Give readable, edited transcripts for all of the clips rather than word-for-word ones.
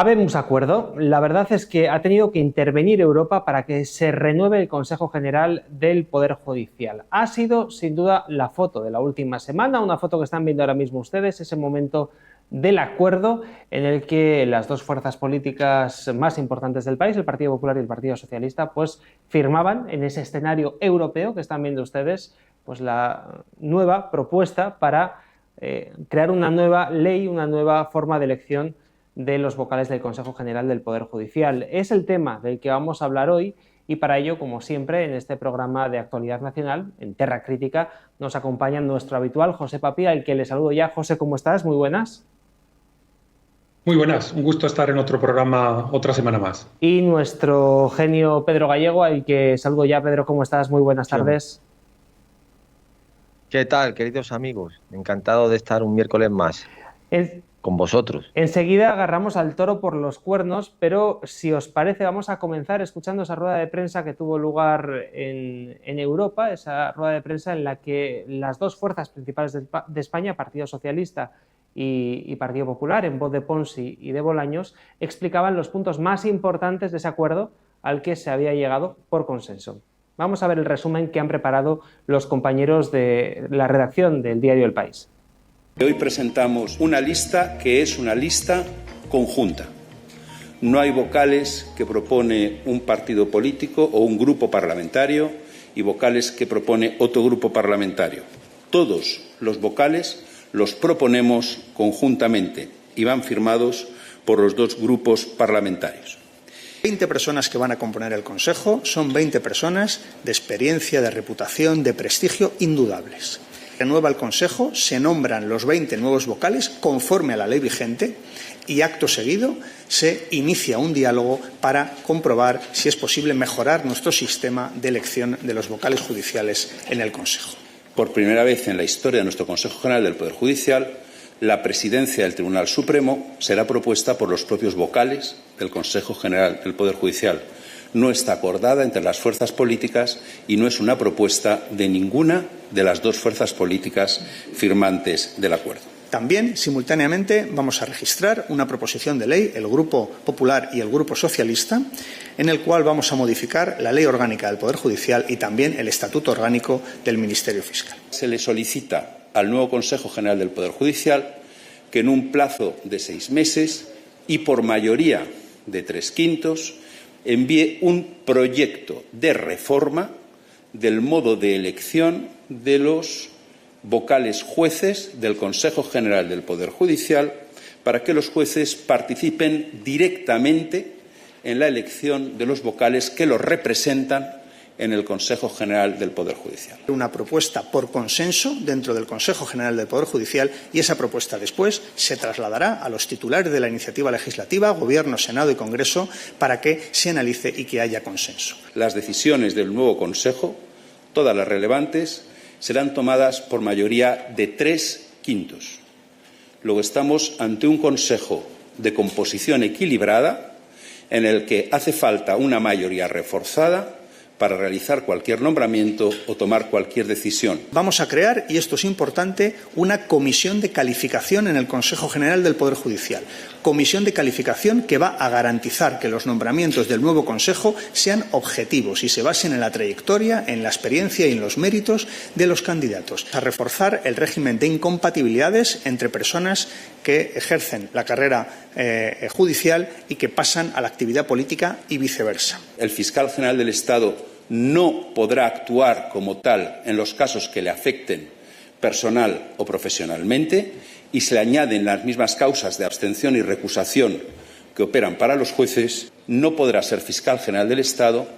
Habemos acuerdo. La verdad es que ha tenido que intervenir Europa para que se renueve el Consejo General del Poder Judicial. Ha sido, sin duda, la foto de la última semana, una foto que están viendo ahora mismo ustedes, ese momento del acuerdo en el que las dos fuerzas políticas más importantes del país, el Partido Popular y el Partido Socialista, pues firmaban en ese escenario europeo que están viendo ustedes, pues la nueva propuesta para crear una nueva ley, una nueva forma de elección de los vocales del Consejo General del Poder Judicial. Es el tema del que vamos a hablar hoy y para ello, como siempre, en este programa de actualidad nacional, en Terra Crítica, nos acompaña nuestro habitual José Papía, al que le saludo ya. José, ¿cómo estás? Muy buenas. Muy buenas, un gusto estar en otro programa otra semana más. Y nuestro genio Pedro Gallego, al que saludo ya. Pedro, ¿cómo estás? Muy buenas tardes. ¿Qué tal, queridos amigos? Encantado de estar un miércoles más con vosotros. Enseguida agarramos al toro por los cuernos, pero si os parece vamos a comenzar escuchando esa rueda de prensa que tuvo lugar en Europa, esa rueda de prensa en la que las dos fuerzas principales de España, Partido Socialista y Partido Popular, en voz de Ponsi y de Bolaños, explicaban los puntos más importantes de ese acuerdo al que se había llegado por consenso. Vamos a ver el resumen que han preparado los compañeros de la redacción del diario El País. Hoy presentamos una lista que es una lista conjunta. No hay vocales que propone un partido político o un grupo parlamentario y vocales que propone otro grupo parlamentario. Todos los vocales los proponemos conjuntamente y van firmados por los dos grupos parlamentarios. 20 personas que van a componer el Consejo son 20 personas de experiencia, de reputación, de prestigio indudables. Renueva el Consejo, se nombran los 20 nuevos vocales conforme a la ley vigente y acto seguido se inicia un diálogo para comprobar si es posible mejorar nuestro sistema de elección de los vocales judiciales en el Consejo. Por primera vez en la historia de nuestro Consejo General del Poder Judicial, la presidencia del Tribunal Supremo será propuesta por los propios vocales del Consejo General del Poder Judicial. No está acordada entre las fuerzas políticas y no es una propuesta de ninguna de las dos fuerzas políticas firmantes del acuerdo. También, simultáneamente, vamos a registrar una proposición de ley, el Grupo Popular y el Grupo Socialista, en el cual vamos a modificar la Ley Orgánica del Poder Judicial y también el Estatuto Orgánico del Ministerio Fiscal. Se le solicita al nuevo Consejo General del Poder Judicial que en un plazo de 6 meses y por mayoría de 3/5 envíe un proyecto de reforma del modo de elección de los vocales jueces del Consejo General del Poder Judicial para que los jueces participen directamente en la elección de los vocales que los representan en el Consejo General del Poder Judicial. Una propuesta por consenso dentro del Consejo General del Poder Judicial y esa propuesta después se trasladará a los titulares de la iniciativa legislativa, Gobierno, Senado y Congreso, para que se analice y que haya consenso. Las decisiones del nuevo Consejo, todas las relevantes, serán tomadas por mayoría de 3/5. Luego estamos ante un Consejo de composición equilibrada en el que hace falta una mayoría reforzada para realizar cualquier nombramiento o tomar cualquier decisión. Vamos a crear, y esto es importante, una comisión de calificación en el Consejo General del Poder Judicial. Comisión de calificación que va a garantizar que los nombramientos del nuevo Consejo sean objetivos y se basen en la trayectoria, en la experiencia y en los méritos de los candidatos. A reforzar el régimen de incompatibilidades entre personas que ejercen la carrera judicial y que pasan a la actividad política y viceversa. El fiscal general del Estado no podrá actuar como tal en los casos que le afecten personal o profesionalmente y se le añaden las mismas causas de abstención y recusación que operan para los jueces. No podrá ser fiscal general del Estado,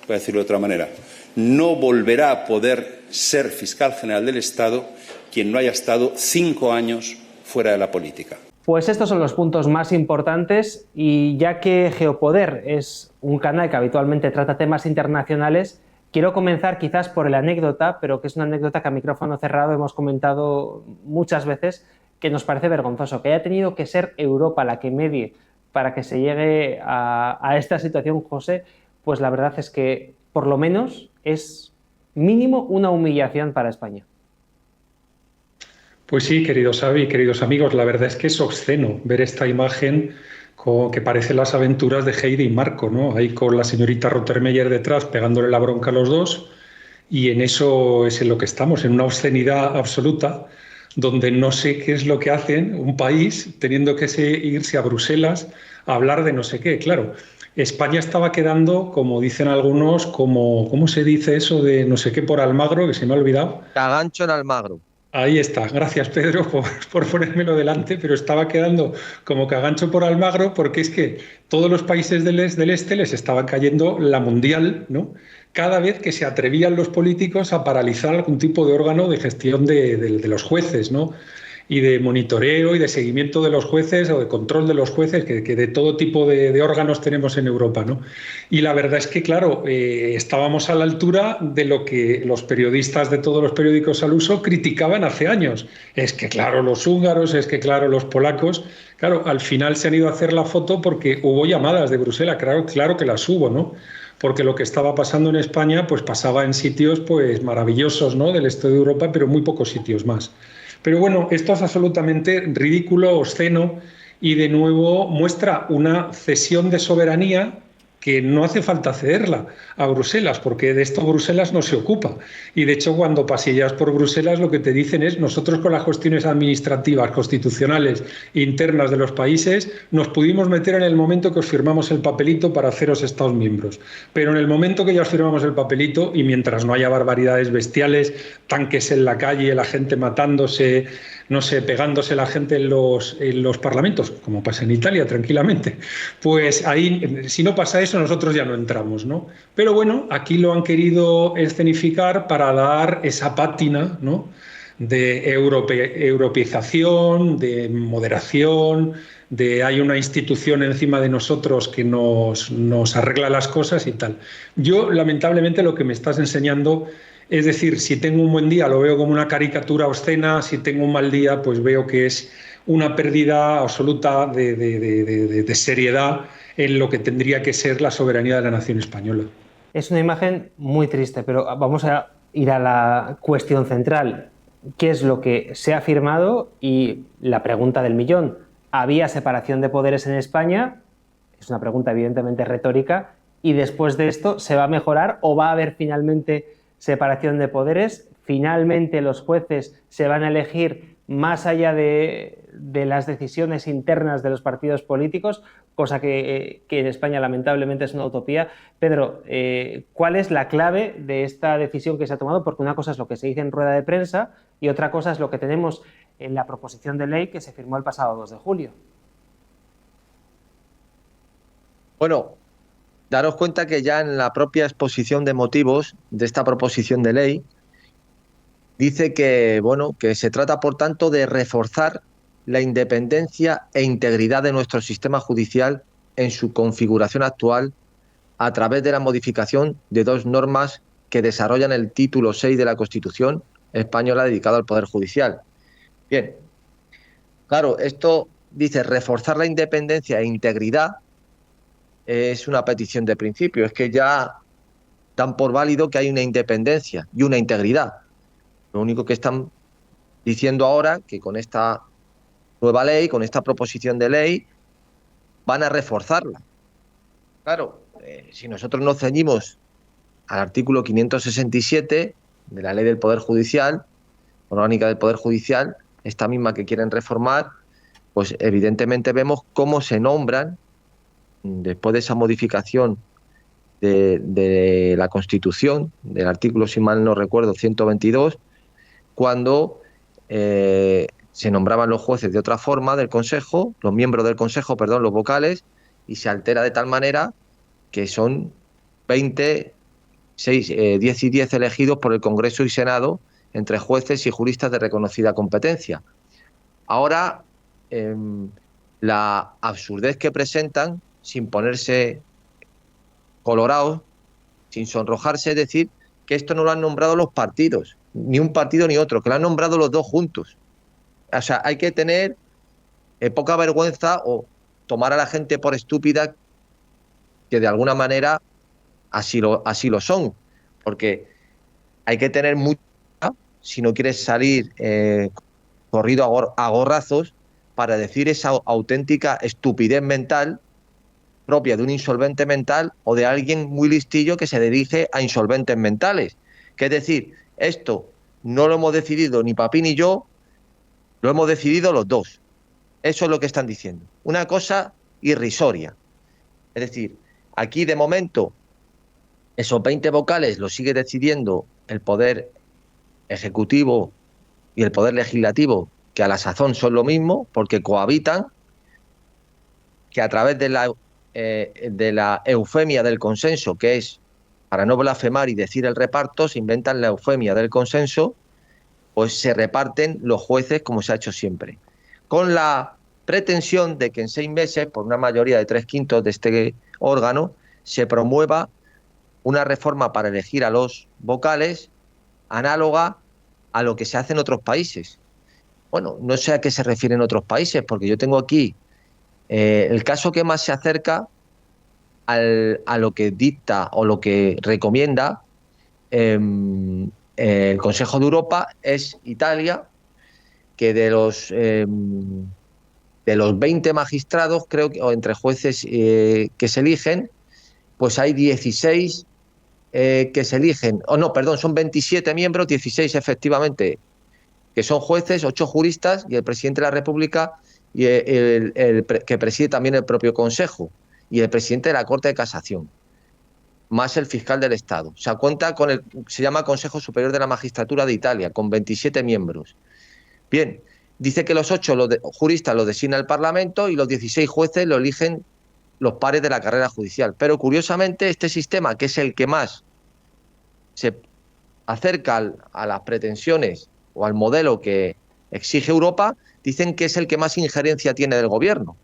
voy a decirlo de otra manera, no volverá a poder ser fiscal general del Estado quien no haya estado 5 años fuera de la política. Pues estos son los puntos más importantes y ya que Geopoder es un canal que habitualmente trata temas internacionales, quiero comenzar quizás por la anécdota, pero que es una anécdota que a micrófono cerrado hemos comentado muchas veces, que nos parece vergonzoso, que haya tenido que ser Europa la que medie para que se llegue a esta situación, José, pues la verdad es que por lo menos es mínimo una humillación para España. Pues sí, querido Xavi, queridos amigos, la verdad es que es obsceno ver esta imagen que parecen las aventuras de Heidi y Marco, ¿no? Ahí con la señorita Rottermeier detrás pegándole la bronca a los dos, y en eso es en lo que estamos, en una obscenidad absoluta, donde no sé qué es lo que hacen un país teniendo que irse a Bruselas a hablar de no sé qué. Claro, España estaba quedando, como dicen algunos, como, ¿cómo se dice eso de no sé qué por Almagro, que se me ha olvidado? Cagancho en Almagro. Ahí está, gracias Pedro por ponérmelo delante, pero estaba quedando como cagancho por Almagro, porque es que todos los países del este les estaban cayendo la mundial, ¿no? Cada vez que se atrevían los políticos a paralizar algún tipo de órgano de gestión de los jueces, ¿no? Y de monitoreo y de seguimiento de los jueces o de control de los jueces, que de todo tipo de órganos tenemos en Europa, ¿no? Y la verdad es que, claro, estábamos a la altura de lo que los periodistas de todos los periódicos al uso criticaban hace años. Es que, claro, los húngaros, es que, claro, los polacos, claro, al final se han ido a hacer la foto porque hubo llamadas de Bruselas, claro que las hubo, ¿no? Porque lo que estaba pasando en España, pues pasaba en sitios pues maravillosos, ¿no? Del este de Europa, pero muy pocos sitios más. Pero bueno, esto es absolutamente ridículo, obsceno, y de nuevo muestra una cesión de soberanía que no hace falta cederla a Bruselas, porque de esto Bruselas no se ocupa. Y de hecho, cuando paseas por Bruselas, lo que te dicen es: nosotros con las cuestiones administrativas, constitucionales, internas de los países, nos pudimos meter en el momento que os firmamos el papelito para haceros Estados miembros. Pero en el momento que ya os firmamos el papelito, y mientras no haya barbaridades bestiales, tanques en la calle, la gente matándose, no sé, pegándose la gente en los parlamentos, como pasa en Italia tranquilamente, pues ahí, si no pasa eso, nosotros ya no entramos, ¿no? Pero bueno, aquí lo han querido escenificar para dar esa pátina, ¿no?, de europeización, de moderación, de hay una institución encima de nosotros que nos arregla las cosas y tal. Yo, lamentablemente, lo que me estás enseñando, es decir, si tengo un buen día lo veo como una caricatura obscena, si tengo un mal día pues veo que es una pérdida absoluta de seriedad en lo que tendría que ser la soberanía de la nación española. Es una imagen muy triste, pero vamos a ir a la cuestión central. ¿Qué es lo que se ha firmado? Y la pregunta del millón: ¿había separación de poderes en España? Es una pregunta evidentemente retórica. ¿Y después de esto se va a mejorar o va a haber finalmente separación de poderes? ¿Finalmente los jueces se van a elegir más allá de las decisiones internas de los partidos políticos? Cosa que en España lamentablemente es una utopía. Pedro, ¿cuál es la clave de esta decisión que se ha tomado? Porque una cosa es lo que se dice en rueda de prensa y otra cosa es lo que tenemos en la proposición de ley que se firmó el pasado 2 de julio. Bueno, daros cuenta que ya en la propia exposición de motivos de esta proposición de ley dice que, bueno, que se trata, por tanto, de reforzar la independencia e integridad de nuestro sistema judicial en su configuración actual a través de la modificación de dos normas que desarrollan el título 6 de la Constitución española dedicado al Poder Judicial. Bien, claro, esto dice reforzar la independencia e integridad. Es una petición de principio, es que ya dan por válido que hay una independencia y una integridad. Lo único que están diciendo ahora, que con esta nueva ley, con esta proposición de ley, van a reforzarla. Claro, si nosotros nos ceñimos al artículo 567 de la Ley del Poder Judicial, orgánica del Poder Judicial, esta misma que quieren reformar, pues evidentemente vemos cómo se nombran, después de esa modificación de la Constitución, del artículo, si mal no recuerdo, 122, cuando se nombraban los jueces de otra forma del Consejo, los miembros del Consejo, perdón, los vocales, y se altera de tal manera que son 10 y 10 elegidos por el Congreso y Senado entre jueces y juristas de reconocida competencia. Ahora, la absurdez que presentan, sin ponerse colorados, sin sonrojarse, es decir, que esto no lo han nombrado los partidos, ni un partido ni otro, que lo han nombrado los dos juntos. O sea, hay que tener poca vergüenza o tomar a la gente por estúpida, que de alguna manera así lo son, porque hay que tener mucha, si no quieres salir corrido a gorrazos, para decir esa auténtica estupidez mental propia de un insolvente mental o de alguien muy listillo que se dirige a insolventes mentales. Que es decir, esto no lo hemos decidido ni Papi ni yo, lo hemos decidido los dos. Eso es lo que están diciendo. Una cosa irrisoria. Es decir, aquí de momento esos 20 vocales los sigue decidiendo el Poder Ejecutivo y el Poder Legislativo, que a la sazón son lo mismo, porque cohabitan, que a través de la eufemia del consenso, que es, para no blasfemar y decir el reparto, se inventan la eufemia del consenso, pues se reparten los jueces como se ha hecho siempre, con la pretensión de que en 6 meses, por una mayoría de 3/5 de este órgano, se promueva una reforma para elegir a los vocales análoga a lo que se hace en otros países. Bueno, no sé a qué se refieren otros países, porque yo tengo aquí el caso que más se acerca a lo que dicta o lo que recomienda el Consejo de Europa es Italia, que de los 20 magistrados, creo que, o entre jueces que se eligen, pues hay 16 que se eligen, son 27 miembros, 16 efectivamente, que son jueces, 8 juristas y el presidente de la República y que preside también el propio Consejo y el presidente de la Corte de Casación, más el fiscal del Estado. O sea, cuenta con se llama Consejo Superior de la Magistratura de Italia, con 27 miembros. Bien, dice que los 8 juristas los designa el Parlamento y los 16 jueces lo eligen los pares de la carrera judicial. Pero curiosamente este sistema, que es el que más se acerca a las pretensiones o al modelo que exige Europa, dicen que es el que más injerencia tiene del gobierno.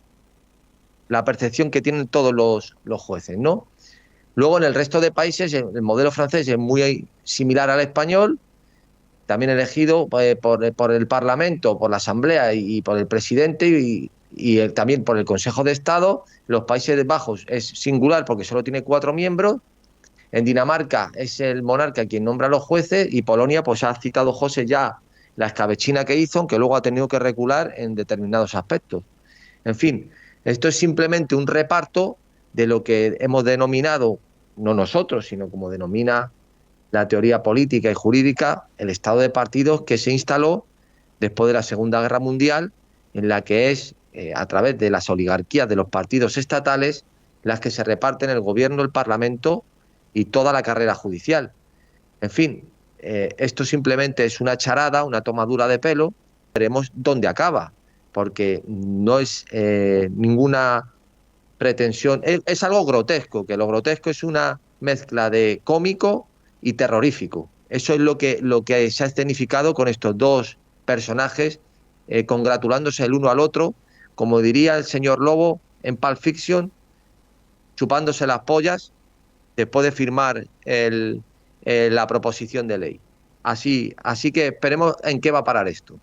La percepción que tienen todos los jueces, ¿no? Luego en el resto de países el modelo francés es muy similar al español, también elegido por el Parlamento, por la Asamblea y por el presidente y también por el Consejo de Estado. Los Países Bajos es singular porque solo tiene 4 miembros. En Dinamarca es el monarca quien nombra a los jueces y Polonia, pues ha citado José ya la escabechina que hizo, aunque luego ha tenido que recular en determinados aspectos. En fin, esto es simplemente un reparto de lo que hemos denominado, no nosotros, sino como denomina la teoría política y jurídica, el estado de partidos que se instaló después de la Segunda Guerra Mundial, en la que es a través de las oligarquías de los partidos estatales las que se reparten el gobierno, el Parlamento y toda la carrera judicial. En fin, esto simplemente es una charada, una tomadura de pelo. Veremos dónde acaba, porque no es ninguna pretensión. Es algo grotesco, que lo grotesco es una mezcla de cómico y terrorífico. Eso es lo que se ha escenificado con estos dos personajes, congratulándose el uno al otro, como diría el señor Lobo en Pulp Fiction, chupándose las pollas después de firmar la proposición de ley. Así que esperemos en qué va a parar esto.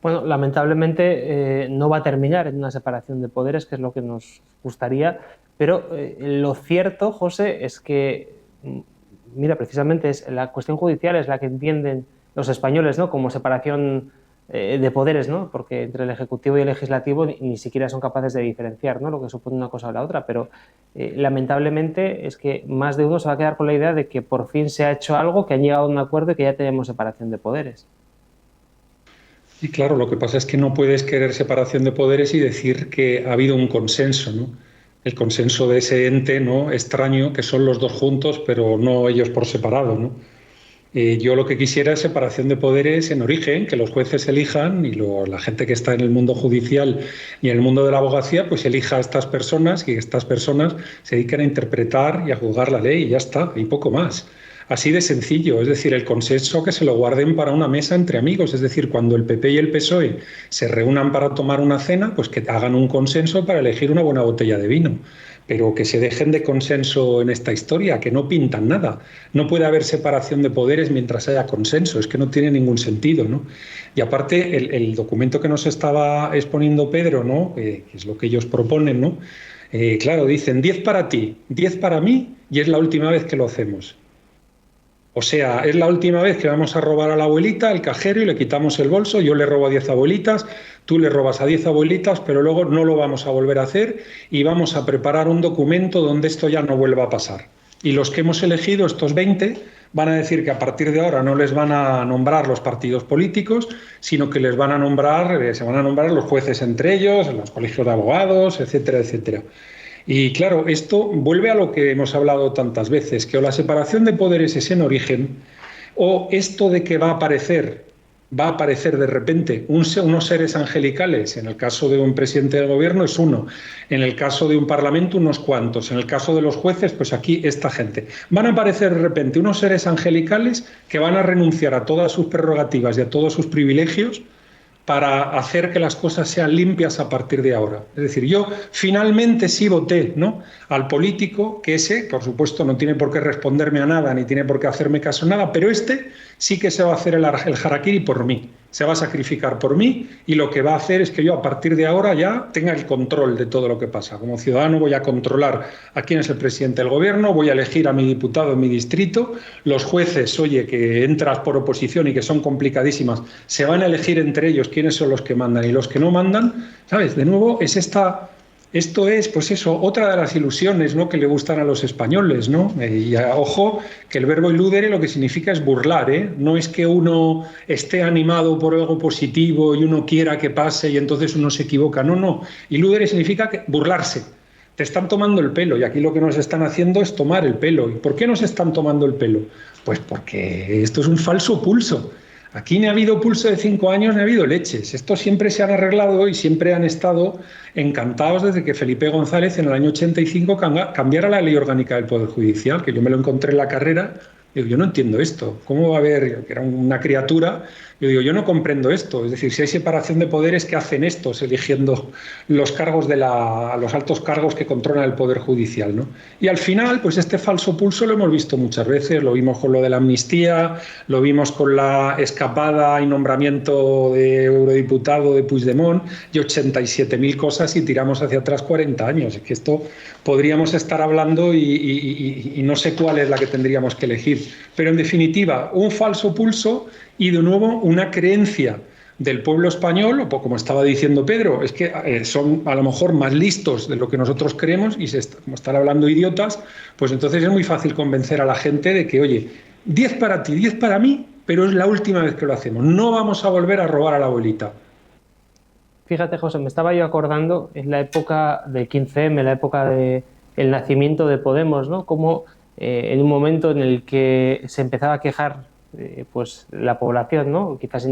Bueno, lamentablemente no va a terminar en una separación de poderes, que es lo que nos gustaría, pero lo cierto, José, es que, mira, precisamente la cuestión judicial es la que entienden los españoles, ¿no?, como separación de poderes, ¿no?, porque entre el Ejecutivo y el Legislativo ni siquiera son capaces de diferenciar, ¿no?, lo que supone una cosa o la otra, pero lamentablemente es que más de uno se va a quedar con la idea de que por fin se ha hecho algo, que han llegado a un acuerdo y que ya tenemos separación de poderes. Y claro, lo que pasa es que no puedes querer separación de poderes y decir que ha habido un consenso, ¿no? El consenso de ese ente, ¿no?, extraño, que son los dos juntos, pero no ellos por separado, ¿no? Yo lo que quisiera es separación de poderes en origen, que los jueces elijan y la gente que está en el mundo judicial y en el mundo de la abogacía pues elija a estas personas y que estas personas se dediquen a interpretar y a juzgar la ley y ya está, y poco más. Así de sencillo, es decir, el consenso que se lo guarden para una mesa entre amigos, es decir, cuando el PP y el PSOE se reúnan para tomar una cena, pues que hagan un consenso para elegir una buena botella de vino, pero que se dejen de consenso en esta historia, que no pintan nada. No puede haber separación de poderes mientras haya consenso, es que no tiene ningún sentido, ¿no? Y aparte, el documento que nos estaba exponiendo Pedro, ¿no?, que es lo que ellos proponen, ¿no?, claro, dicen 10 para ti, 10 para mí y es la última vez que lo hacemos. O sea, es la última vez que vamos a robar a la abuelita, al cajero, y le quitamos el bolso. Yo le robo a 10 abuelitas, tú le robas a 10 abuelitas, pero luego no lo vamos a volver a hacer y vamos a preparar un documento donde esto ya no vuelva a pasar. Y los que hemos elegido, estos 20, van a decir que a partir de ahora no les van a nombrar los partidos políticos, sino que les van a nombrar, se van a nombrar los jueces entre ellos, los colegios de abogados, etcétera, etcétera. Y claro, esto vuelve a lo que hemos hablado tantas veces, que o la separación de poderes es en origen, o esto de que va a aparecer de repente unos seres angelicales. En el caso de un presidente del gobierno es uno, en el caso de un parlamento unos cuantos, en el caso de los jueces, pues aquí esta gente. Van a aparecer de repente unos seres angelicales que van a renunciar a todas sus prerrogativas y a todos sus privilegios para hacer que las cosas sean limpias a partir de ahora. Es decir, yo finalmente sí voté, ¿no?, al político, que ese, por supuesto, no tiene por qué responderme a nada, ni tiene por qué hacerme caso a nada, pero este sí que se va a hacer el harakiri por mí, se va a sacrificar por mí, y lo que va a hacer es que yo a partir de ahora ya tenga el control de todo lo que pasa. Como ciudadano voy a controlar a quién es el presidente del gobierno, voy a elegir a mi diputado en mi distrito, los jueces, oye, que entras por oposición y que son complicadísimas, se van a elegir entre ellos quiénes son los que mandan y los que no mandan, ¿sabes? De nuevo, esto es, pues eso, otra de las ilusiones, ¿no?, que le gustan a los españoles, ¿no? Y ojo, que el verbo illudere lo que significa es burlar, ¿eh? No es que uno esté animado por algo positivo y uno quiera que pase y entonces uno se equivoca. No, no. Illudere significa burlarse. Te están tomando el pelo, y aquí lo que nos están haciendo es tomar el pelo. ¿Y por qué nos están tomando el pelo? Pues porque esto es un falso pulso. Aquí ni ha habido pulso de 5 años, ni ha habido leches. Esto siempre se han arreglado y siempre han estado encantados desde que Felipe González en el año 85 cambiara la ley orgánica del Poder Judicial, que yo me lo encontré en la carrera. Digo, yo no entiendo esto. ¿Cómo va a haber, que era una criatura? Yo digo, yo no comprendo esto. Es decir, si hay separación de poderes, ¿qué hacen estos eligiendo los cargos los altos cargos que controlan el Poder Judicial, ¿no? Y al final, pues este falso pulso lo hemos visto muchas veces. Lo vimos con lo de la amnistía, lo vimos con la escapada y nombramiento de eurodiputado de Puigdemont y 87.000 cosas, y tiramos hacia atrás 40 años. Es que esto podríamos estar hablando y no sé cuál es la que tendríamos que elegir. Pero en definitiva, un falso pulso y de nuevo una creencia del pueblo español, o como estaba diciendo Pedro, es que son a lo mejor más listos de lo que nosotros creemos, y como están hablando idiotas, pues entonces es muy fácil convencer a la gente de que, oye, 10 para ti, 10 para mí, pero es la última vez que lo hacemos, no vamos a volver a robar a la abuelita. Fíjate, José, me estaba yo acordando en la época del 15M, la época del nacimiento de Podemos, ¿no? Como en un momento en el que se empezaba a quejar pues la población, ¿no?, quizás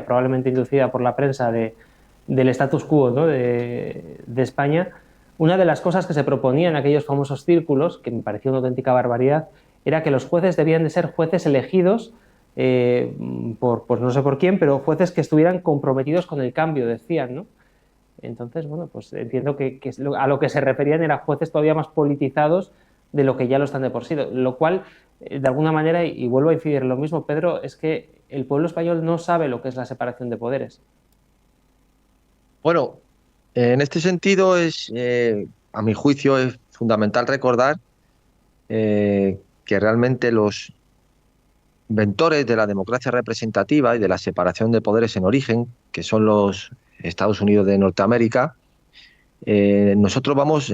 probablemente inducida por la prensa del status quo, ¿no?, de España. Una de las cosas que se proponía en aquellos famosos círculos, que me pareció una auténtica barbaridad, era que los jueces debían de ser jueces elegidos por no sé por quién, pero jueces que estuvieran comprometidos con el cambio, decían, ¿no? Entonces, bueno, pues entiendo que a lo que se referían eran jueces todavía más politizados de lo que ya lo están de por sí, lo cual, de alguna manera, y vuelvo a incidir en lo mismo, Pedro, es que el pueblo español no sabe lo que es la separación de poderes. Bueno, en este sentido a mi juicio, es fundamental recordar que realmente los inventores de la democracia representativa y de la separación de poderes en origen, que son los Estados Unidos de Norteamérica, nosotros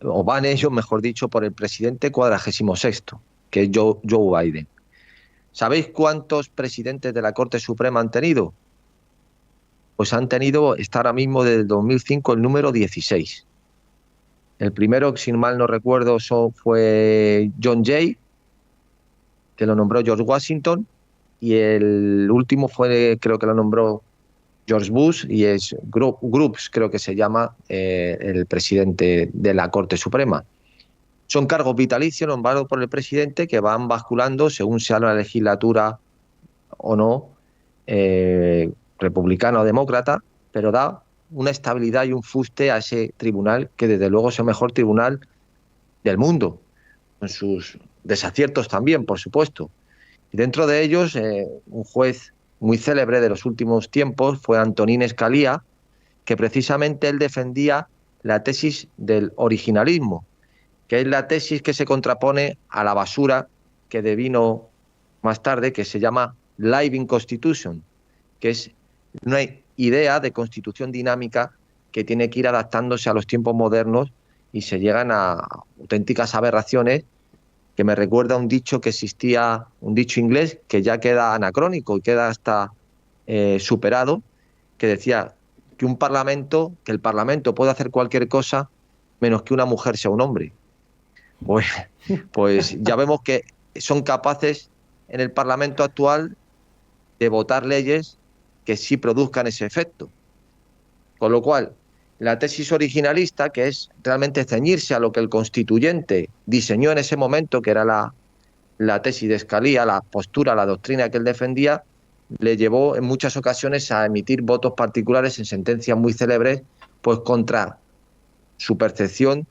o van ellos, mejor dicho, por el presidente 46º, que es Joe Biden. ¿Sabéis cuántos presidentes de la Corte Suprema han tenido? Pues está ahora mismo desde el 2005 el número 16. El primero, si mal no recuerdo, fue John Jay, que lo nombró George Washington, y el último creo que lo nombró George Bush, y es Groups, creo que se llama el presidente de la Corte Suprema. Son cargos vitalicios nombrados por el presidente que van basculando según sea la legislatura o no, republicana o demócrata, pero da una estabilidad y un fuste a ese tribunal, que desde luego es el mejor tribunal del mundo, con sus desaciertos también, por supuesto. Y dentro de ellos, un juez muy célebre de los últimos tiempos fue Antonín Scalia, que precisamente él defendía la tesis del originalismo, que es la tesis que se contrapone a la basura que devino más tarde, que se llama Living Constitution, que es una idea de constitución dinámica que tiene que ir adaptándose a los tiempos modernos, y se llegan a auténticas aberraciones que me recuerda a un dicho que existía, un dicho inglés que ya queda anacrónico y queda hasta superado, que decía que el Parlamento puede hacer cualquier cosa menos que una mujer sea un hombre. Pues ya vemos que son capaces en el Parlamento actual de votar leyes que sí produzcan ese efecto. Con lo cual, la tesis originalista, que es realmente ceñirse a lo que el constituyente diseñó en ese momento, que era la tesis de Scalia, la postura, la doctrina que él defendía, le llevó en muchas ocasiones a emitir votos particulares en sentencias muy célebres, pues contra su percepción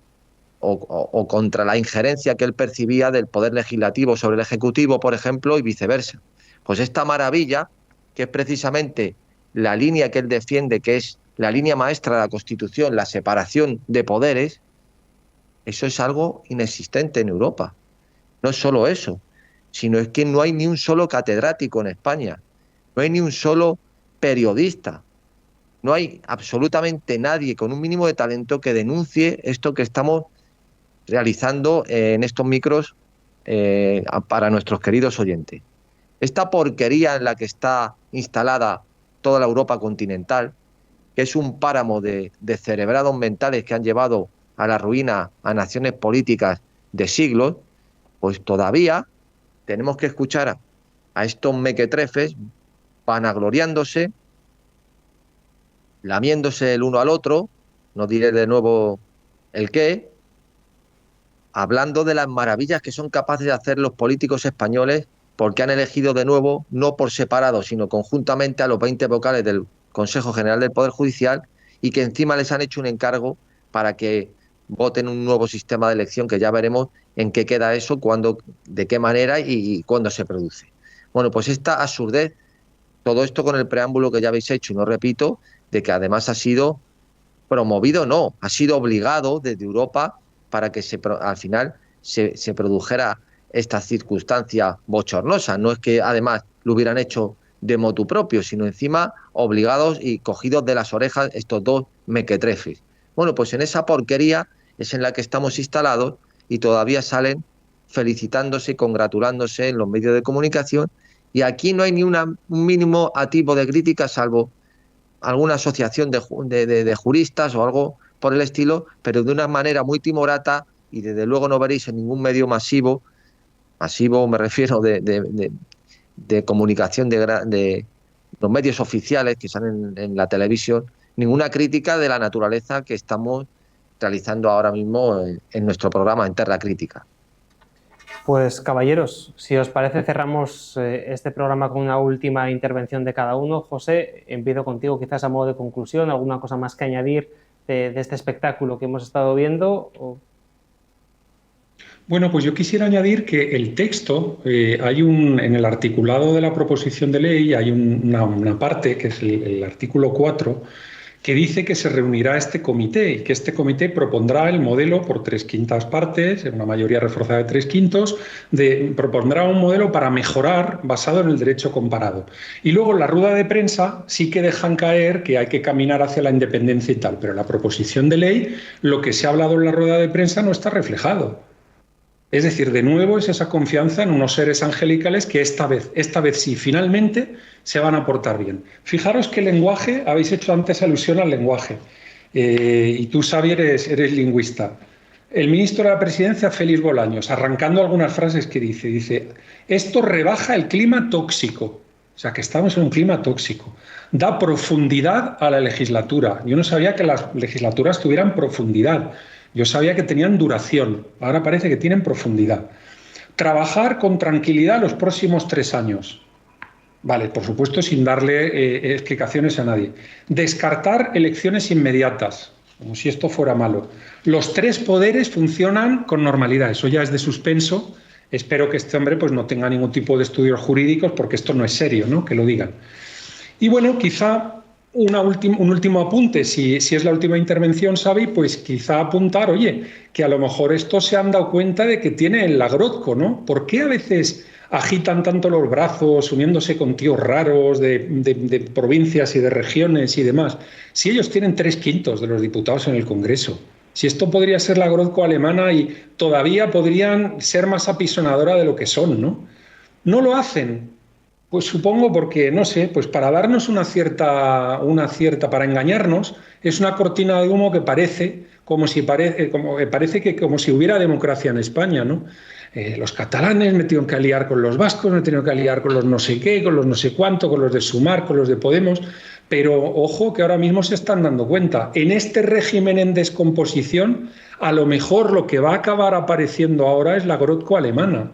o contra la injerencia que él percibía del poder legislativo sobre el ejecutivo, por ejemplo, y viceversa. Pues esta maravilla, que es precisamente la línea que él defiende, que es la línea maestra de la Constitución, la separación de poderes, eso es algo inexistente en Europa. No es solo eso, sino es que no hay ni un solo catedrático en España, no hay ni un solo periodista, no hay absolutamente nadie con un mínimo de talento que denuncie esto que estamos realizando en estos micros para nuestros queridos oyentes. Esta porquería en la que está instalada toda la Europa continental, que es un páramo de cerebrados mentales que han llevado a la ruina a naciones políticas de siglos, pues todavía tenemos que escuchar a estos mequetrefes vanagloriándose, lamiéndose el uno al otro, no diré de nuevo el qué, hablando de las maravillas que son capaces de hacer los políticos españoles, porque han elegido de nuevo, no por separado, sino conjuntamente a los 20 vocales del Consejo General del Poder Judicial, y que encima les han hecho un encargo para que voten un nuevo sistema de elección, que ya veremos en qué queda eso, cuándo, de qué manera y cuándo se produce. Bueno, pues esta absurdez, todo esto con el preámbulo que ya habéis hecho, y no repito, de que además ha sido promovido, no, ha sido obligado desde Europa para que al final se produjera esta circunstancia bochornosa. No es que además lo hubieran hecho de motu propio, sino encima obligados y cogidos de las orejas estos dos mequetrefes. Bueno, pues en esa porquería es en la que estamos instalados, y todavía salen felicitándose y congratulándose en los medios de comunicación, y aquí no hay ni un mínimo atisbo de crítica, salvo alguna asociación de juristas o algo por el estilo, pero de una manera muy timorata, y desde luego no veréis en ningún medio masivo me refiero de comunicación de los medios oficiales que salen en la televisión, ninguna crítica de la naturaleza que estamos realizando ahora mismo en nuestro programa en Terra Crítica. Pues caballeros, si os parece cerramos este programa con una última intervención de cada uno. José, empiezo contigo, quizás a modo de conclusión, alguna cosa más que añadir de este espectáculo que hemos estado viendo. Bueno, pues yo quisiera añadir que el texto, en el articulado de la proposición de ley hay una parte, que es el artículo 4, que dice que se reunirá este comité y que este comité propondrá el modelo por 3/5 partes, en una mayoría reforzada de 3/5, propondrá un modelo para mejorar basado en el derecho comparado. Y luego en la rueda de prensa sí que dejan caer que hay que caminar hacia la independencia y tal, pero en la proposición de ley lo que se ha hablado en la rueda de prensa no está reflejado. Es decir, de nuevo es esa confianza en unos seres angelicales que esta vez sí, finalmente se van a portar bien. Fijaros qué lenguaje, habéis hecho antes alusión al lenguaje, y tú, Xavi, eres lingüista. El ministro de la Presidencia, Félix Bolaños, arrancando algunas frases que dice, esto rebaja el clima tóxico, o sea que estamos en un clima tóxico, da profundidad a la legislatura. Yo no sabía que las legislaturas tuvieran profundidad. Yo sabía que tenían duración, ahora parece que tienen profundidad. Trabajar con tranquilidad los próximos 3 años. Vale, por supuesto, sin darle explicaciones a nadie. Descartar elecciones inmediatas, como si esto fuera malo. Los 3 poderes funcionan con normalidad, eso ya es de suspenso. Espero que este hombre pues, no tenga ningún tipo de estudios jurídicos, porque esto no es serio, ¿no? Que lo digan. Y bueno, quizá un último apunte, si es la última intervención, Xavi, pues quizá apuntar, oye, que a lo mejor estos se han dado cuenta de que tiene el lagrozco, ¿no? ¿Por qué a veces agitan tanto los brazos, uniéndose con tíos raros de provincias y de regiones y demás, si ellos tienen 3/5 de los diputados en el Congreso, si esto podría ser la Grozco alemana y todavía podrían ser más apisonadora de lo que son, ¿no? No lo hacen. Pues supongo porque, no sé, pues para darnos una cierta, para engañarnos, es una cortina de humo que parece como si hubiera democracia en España, ¿no? Los catalanes me tienen que aliar con los vascos, me tienen que aliar con los no sé qué, con los no sé cuánto, con los de Sumar, con los de Podemos, pero ojo que ahora mismo se están dando cuenta. En este régimen en descomposición, a lo mejor lo que va a acabar apareciendo ahora es la Grozco alemana.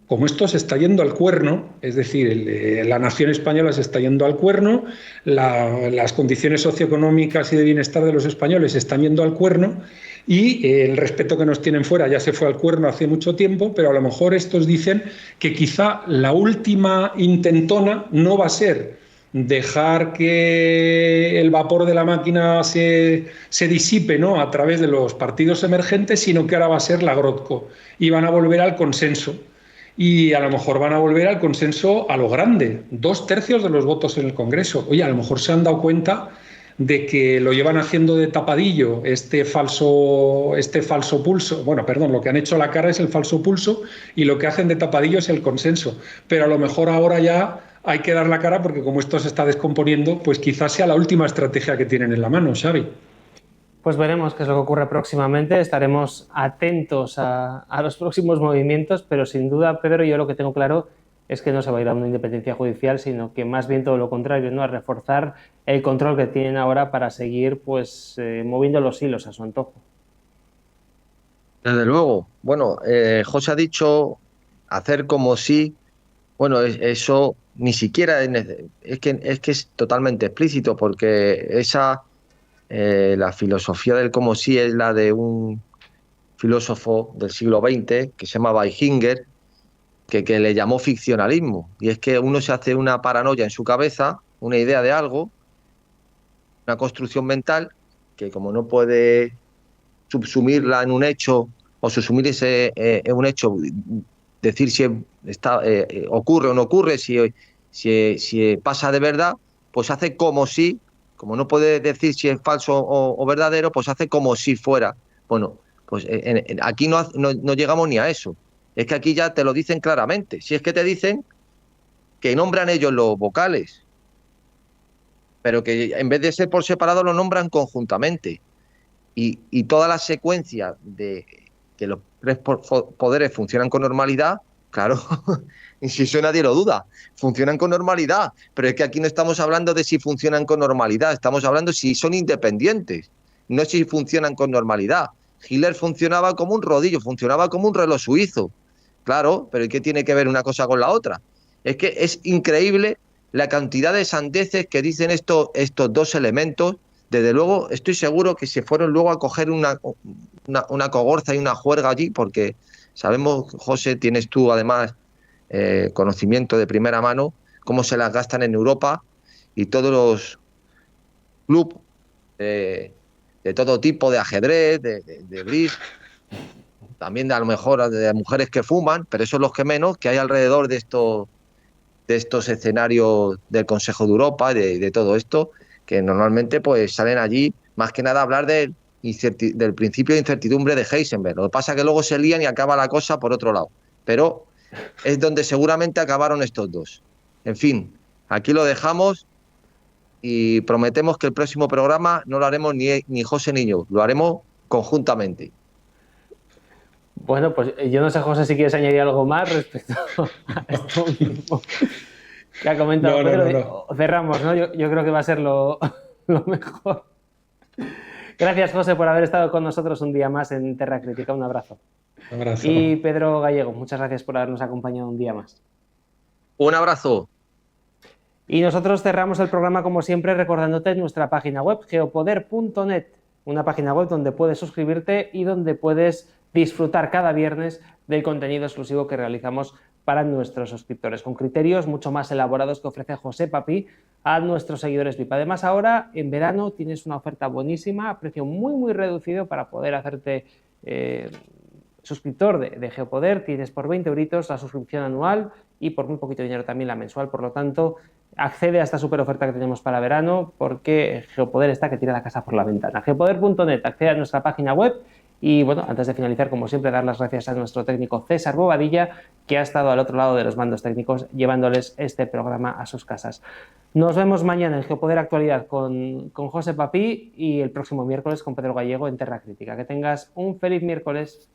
Como esto se está yendo al cuerno, es decir, la nación española se está yendo al cuerno, las condiciones socioeconómicas y de bienestar de los españoles se están yendo al cuerno y el respeto que nos tienen fuera ya se fue al cuerno hace mucho tiempo, pero a lo mejor estos dicen que quizá la última intentona no va a ser dejar que el vapor de la máquina se disipe, ¿no?, a través de los partidos emergentes, sino que ahora va a ser la Grozco y van a volver al consenso. Y a lo mejor van a volver al consenso a lo grande, 2/3 de los votos en el Congreso. Oye, a lo mejor se han dado cuenta de que lo llevan haciendo de tapadillo este falso pulso. Bueno, perdón, lo que han hecho a la cara es el falso pulso y lo que hacen de tapadillo es el consenso. Pero a lo mejor ahora ya hay que dar la cara porque como esto se está descomponiendo, pues quizás sea la última estrategia que tienen en la mano, Xavi. Pues veremos qué es lo que ocurre próximamente, estaremos atentos a los próximos movimientos, pero sin duda, Pedro, yo lo que tengo claro es que no se va a ir a una independencia judicial, sino que más bien todo lo contrario, ¿no?, a reforzar el control que tienen ahora para seguir pues moviendo los hilos a su antojo. Desde luego. Bueno, José ha dicho hacer como si, bueno, eso ni siquiera es que es totalmente explícito, porque la filosofía del como si es la de un filósofo del siglo XX que se llama Weichinger, que le llamó ficcionalismo, y es que uno se hace una paranoia en su cabeza, una idea de algo, una construcción mental, que como no puede subsumirla en un hecho o subsumir ese en un hecho, decir si ocurre o no ocurre, si pasa de verdad, pues hace como si, como no puede decir si es falso o verdadero, pues hace como si fuera. Bueno, pues aquí no llegamos ni a eso. Es que aquí ya te lo dicen claramente. Si es que te dicen que nombran ellos los vocales, pero que en vez de ser por separado lo nombran conjuntamente. Y toda la secuencia de que los tres poderes funcionan con normalidad, claro, y si eso nadie lo duda, funcionan con normalidad, pero es que aquí no estamos hablando de si funcionan con normalidad, estamos hablando de si son independientes, no si funcionan con normalidad. Hitler funcionaba como un rodillo, funcionaba como un reloj suizo, claro, pero ¿qué tiene que ver una cosa con la otra? Es que es increíble la cantidad de sandeces que dicen estos dos elementos. Desde luego, estoy seguro que se fueron luego a coger una cogorza y una juerga allí, porque sabemos, José, tienes tú además conocimiento de primera mano, cómo se las gastan en Europa y todos los clubes de todo tipo, de ajedrez, de bridge, también a lo mejor de mujeres que fuman, pero eso es lo que menos que hay alrededor de estos escenarios del Consejo de Europa, de todo esto, que normalmente pues salen allí más que nada a hablar del principio de incertidumbre de Heisenberg. Lo que pasa es que luego se lían y acaba la cosa por otro lado. Pero es donde seguramente acabaron estos dos. En fin, aquí lo dejamos y prometemos que el próximo programa no lo haremos ni José ni yo, lo haremos conjuntamente. Bueno, pues yo no sé, José, si quieres añadir algo más respecto a esto mismo que ha comentado Pedro. No. Cerramos, ¿no? Yo creo que va a ser lo mejor. Gracias, José, por haber estado con nosotros un día más en Terra Crítica. Un abrazo. Un abrazo. Y Pedro Gallego, muchas gracias por habernos acompañado un día más. Un abrazo. Y nosotros cerramos el programa, como siempre, recordándote nuestra página web, geopoder.net, una página web donde puedes suscribirte y donde puedes disfrutar cada viernes del contenido exclusivo que realizamos para nuestros suscriptores, con criterios mucho más elaborados que ofrece José Papi a nuestros seguidores VIP. Además, ahora en verano tienes una oferta buenísima a precio muy reducido para poder hacerte suscriptor de Geopoder. Tienes por 20 euritos la suscripción anual y por muy poquito dinero también la mensual. Por lo tanto, accede a esta super oferta que tenemos para verano, porque Geopoder está que tira la casa por la ventana. Geopoder.net, accede a nuestra página web. Y bueno, antes de finalizar, como siempre, dar las gracias a nuestro técnico César Bobadilla, que ha estado al otro lado de los mandos técnicos llevándoles este programa a sus casas. Nos vemos mañana en Geopoder Actualidad con José Papí y el próximo miércoles con Pedro Gallego en Terra Crítica. Que tengas un feliz miércoles.